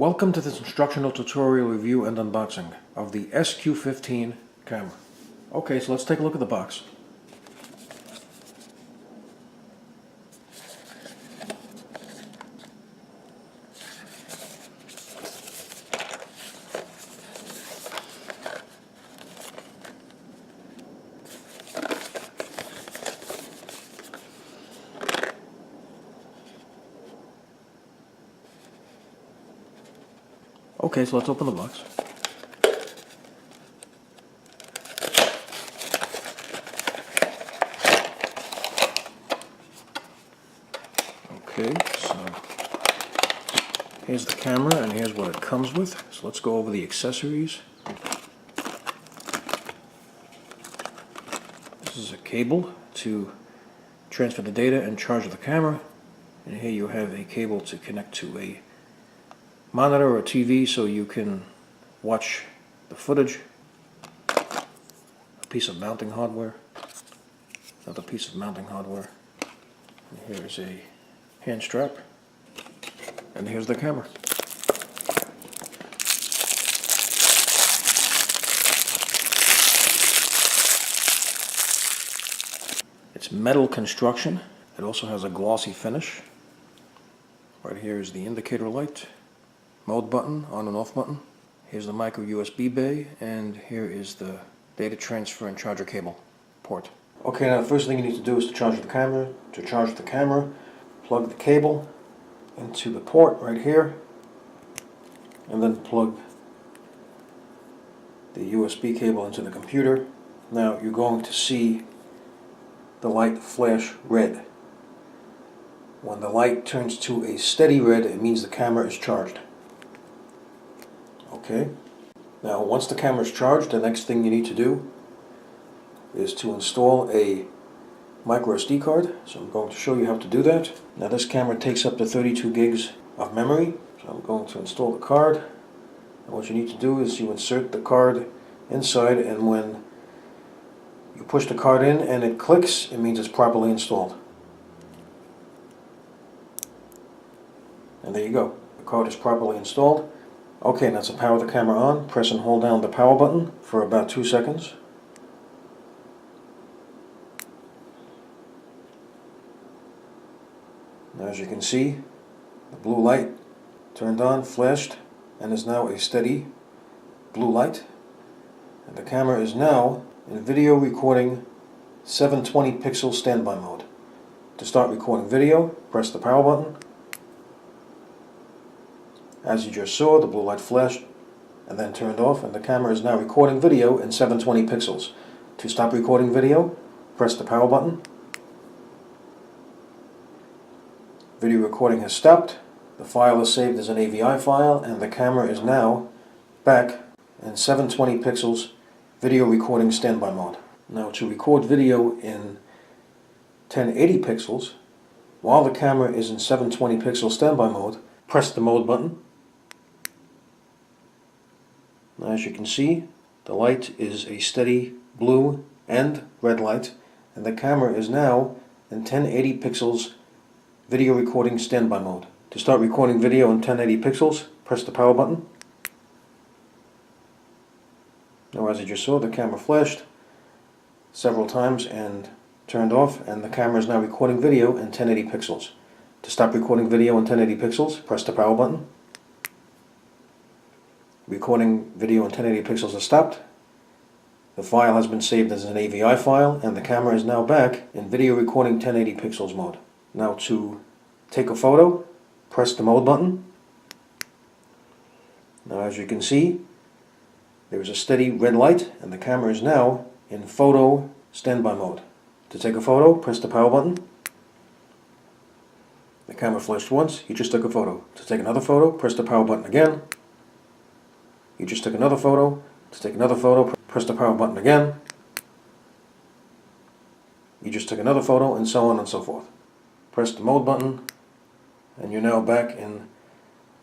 Welcome to this instructional tutorial review and unboxing of the SQ15 camera. Okay, so let's take a look at the box. Okay, so let's open the box. Okay, so here's the camera and here's what it comes with. So let's go over the accessories. This is a cable to transfer the data and charge the camera. And here you have a cable to connect to a monitor or a TV so you can watch the footage. A piece of mounting hardware. Another piece of mounting hardware. And here's a hand strap. And here's the camera. It's metal construction. It also has a glossy finish. Right here is the indicator light. Mode button, on and off button. Here's the micro USB bay, and here is the data transfer and charger cable port. Okay, now the first thing you need to do is to charge the camera. To charge the camera, plug the cable into the port right here, and then plug the USB cable into the computer. Now you're going to see the light flash red. When the light turns to a steady red, it means the camera is charged. Okay, now once the camera is charged, the next thing you need to do is to install a micro SD card. So I'm going to show you how to do that. Now this camera takes up to 32 gigs of memory. So I'm going to install the card. And what you need to do is you insert the card inside, and when you push the card in and it clicks, it means it's properly installed. And there you go. The card is properly installed. Okay, now to power the camera on, press and hold down the power button for about 2 seconds. Now as you can see, the blue light turned on, flashed, and is now a steady blue light. And the camera is now in video recording 720 pixel standby mode. To start recording video, press the power button. As you just saw, the blue light flashed and then turned off, and the camera is now recording video in 720 pixels. To stop recording video, press the power button. Video recording has stopped. The file is saved as an AVI file, and the camera is now back in 720 pixels video recording standby mode. Now to record video in 1080 pixels, while the camera is in 720 pixel standby mode, press the mode button. Now, as you can see, the light is a steady blue and red light, and the camera is now in 1080 pixels video recording standby mode. To start recording video in 1080 pixels, press the power button. Now, as you just saw, the camera flashed several times and turned off, and the camera is now recording video in 1080 pixels. To stop recording video in 1080 pixels, press the power button. Recording video in 1080 pixels has stopped. The file has been saved as an AVI file, and the camera is now back in video recording 1080 pixels mode. Now to take a photo, press the mode button. Now as you can see, there is a steady red light, and the camera is now in photo standby mode. To take a photo, press the power button. The camera flashed once, you just took a photo. To take another photo, press the power button again. You just took another photo. To take another photo, press the power button again. You just took another photo, and so on and so forth. Press the mode button, and you're now back in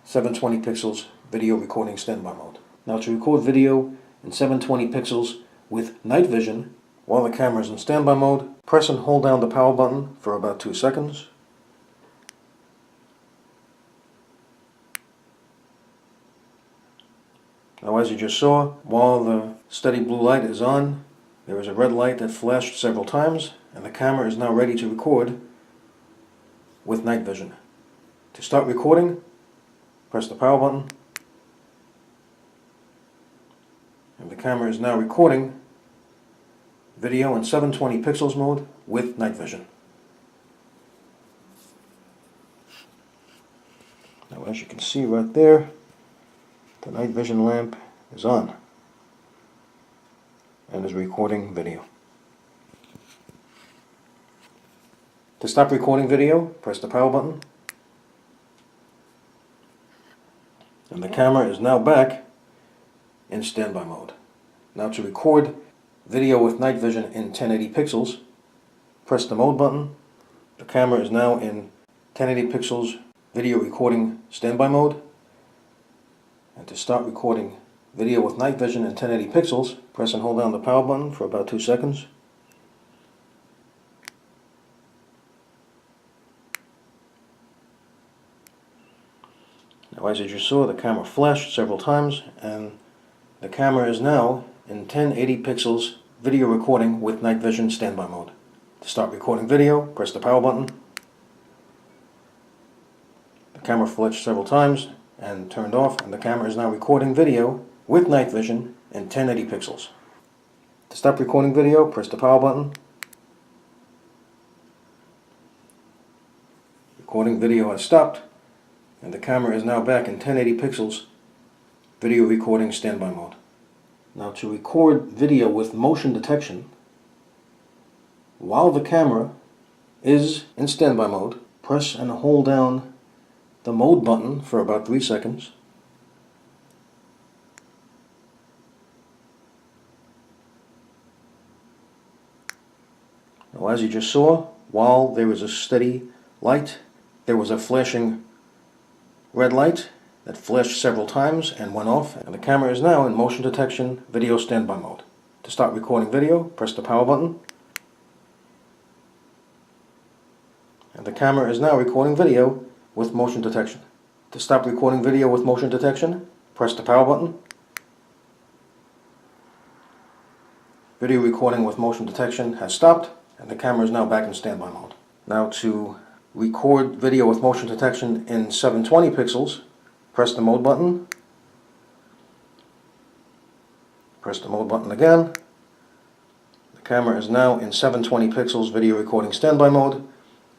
720 pixels video recording standby mode. Now to record video in 720 pixels with night vision, while the camera is in standby mode, press and hold down the power button for about 2 seconds. Now, as you just saw, while the steady blue light is on, there is a red light that flashed several times, and the camera is now ready to record with night vision. To start recording, press the power button, and the camera is now recording video in 720 pixels mode with night vision. Now, as you can see right there, the night vision lamp is on and is recording video. To stop recording video, press the power button, and the camera is now back in standby mode. Now, to record video with night vision in 1080 pixels, press the mode button. The camera is now in 1080 pixels video recording standby mode. And to start recording video with night vision in 1080 pixels, press and hold down the power button for about 2 seconds. Now, as you just saw, the camera flashed several times, and the camera is now in 1080 pixels video recording with night vision standby mode. To start recording video, press the power button. The camera flashed several times and turned off, and the camera is now recording video with night vision in 1080 pixels. To stop recording video, press the power button. Recording video has stopped, and the camera is now back in 1080 pixels video recording standby mode. Now, to record video with motion detection while the camera is in standby mode, press and hold down the mode button for about 3 seconds. Now, as you just saw, while there was a steady light, there was a flashing red light that flashed several times and went off, and the camera is now in motion detection video standby mode. To start recording video, press the power button, and the camera is now recording video with motion detection. To stop recording video with motion detection, press the power button. Video recording with motion detection has stopped, and the camera is now back in standby mode. Now, to record video with motion detection in 720 pixels, press the mode button. Press the mode button again. The camera is now in 720 pixels video recording standby mode,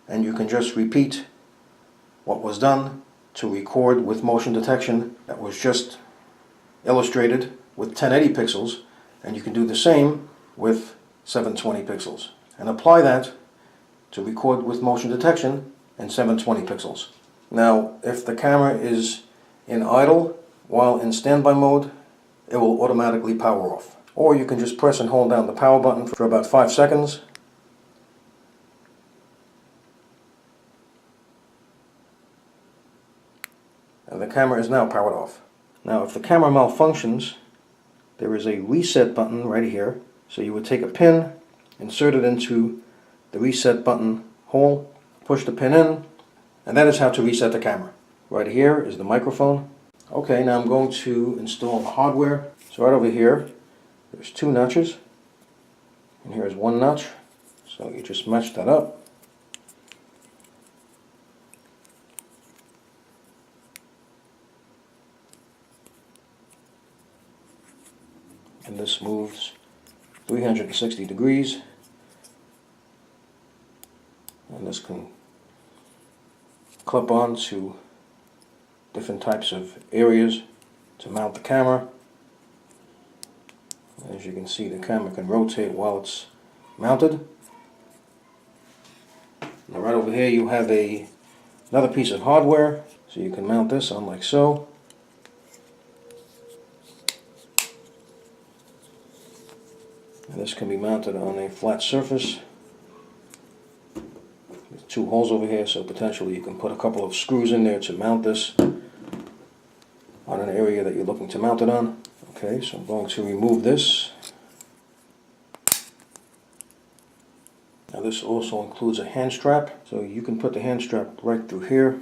and you can just repeat what was done to record with motion detection that was just illustrated with 1080 pixels, and you can do the same with 720 pixels and apply that to record with motion detection in 720 pixels. Now, if the camera is in idle while in standby mode, it will automatically power off. Or you can just press and hold down the power button for about 5 seconds. And the camera is now powered off. Now, if the camera malfunctions, there is a reset button right here. So you would take a pin, insert it into the reset button hole, push the pin in, and that is how to reset the camera. Right here is the microphone. Okay, now I'm going to install the hardware. So right over here, there's 2 notches, and here's 1 notch. So you just match that up. And this moves 360 degrees. And this can clip on to different types of areas to mount the camera. As you can see, the camera can rotate while it's mounted. Now, right over here you have another piece of hardware, so you can mount this on like so. And this can be mounted on a flat surface. There's 2 holes over here, so potentially you can put a couple of screws in there to mount this on an area that you're looking to mount it on. Okay, so I'm going to remove this. Now, this also includes a hand strap, so you can put the hand strap right through here.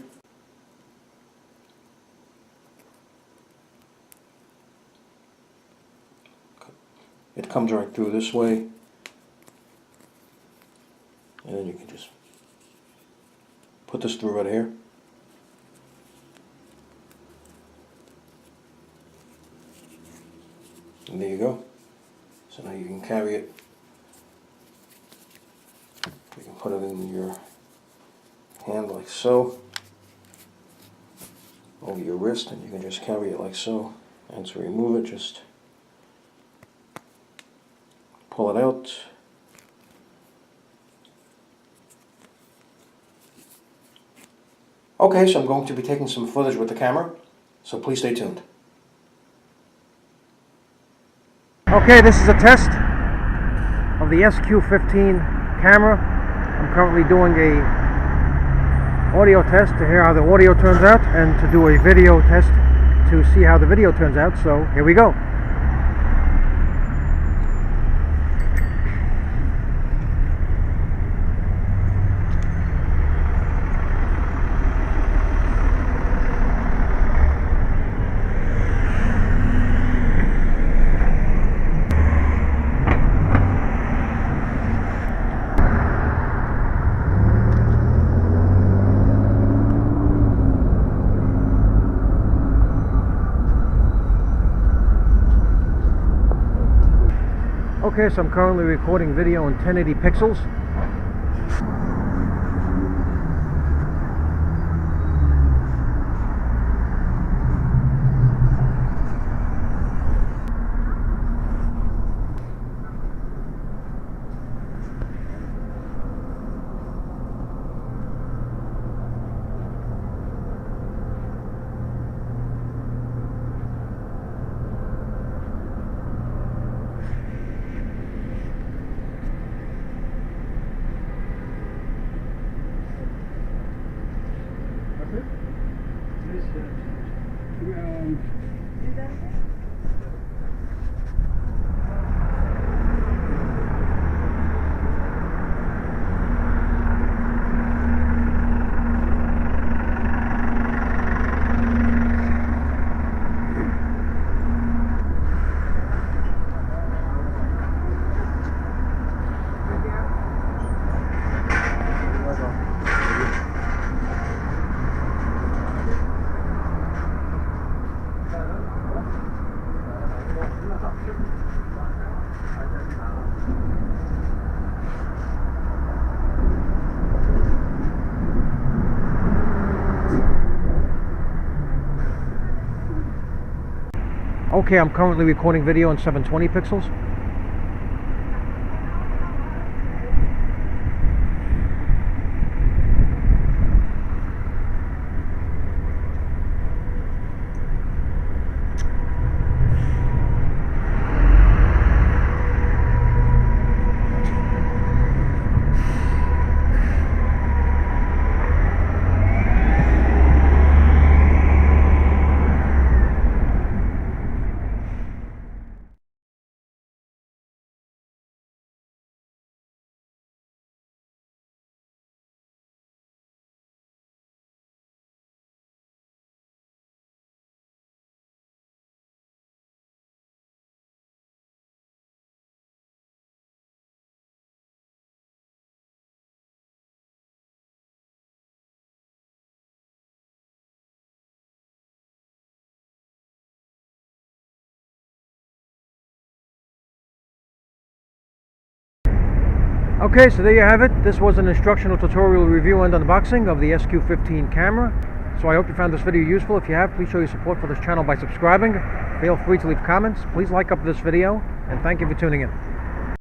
It comes right through this way, and then you can just put this through right here. And there you go. So now you can carry it. You can put it in your hand like so, over your wrist, and you can just carry it like so. And to remove it, just pull it out. Okay, so I'm going to be taking some footage with the camera, so please stay tuned. Okay, this is a test of the SQ15 camera. I'm currently doing a audio test to hear how the audio turns out, and to do a video test to see how the video turns out. So here we go. Okay, so I'm currently recording video in 1080 pixels. Okay, I'm currently recording video in 720 pixels. Okay, so there you have it. This was an instructional tutorial review and unboxing of the SQ15 camera. So I hope you found this video useful. If you have, please show your support for this channel by subscribing. Feel free to leave comments. Please like up this video, and thank you for tuning in.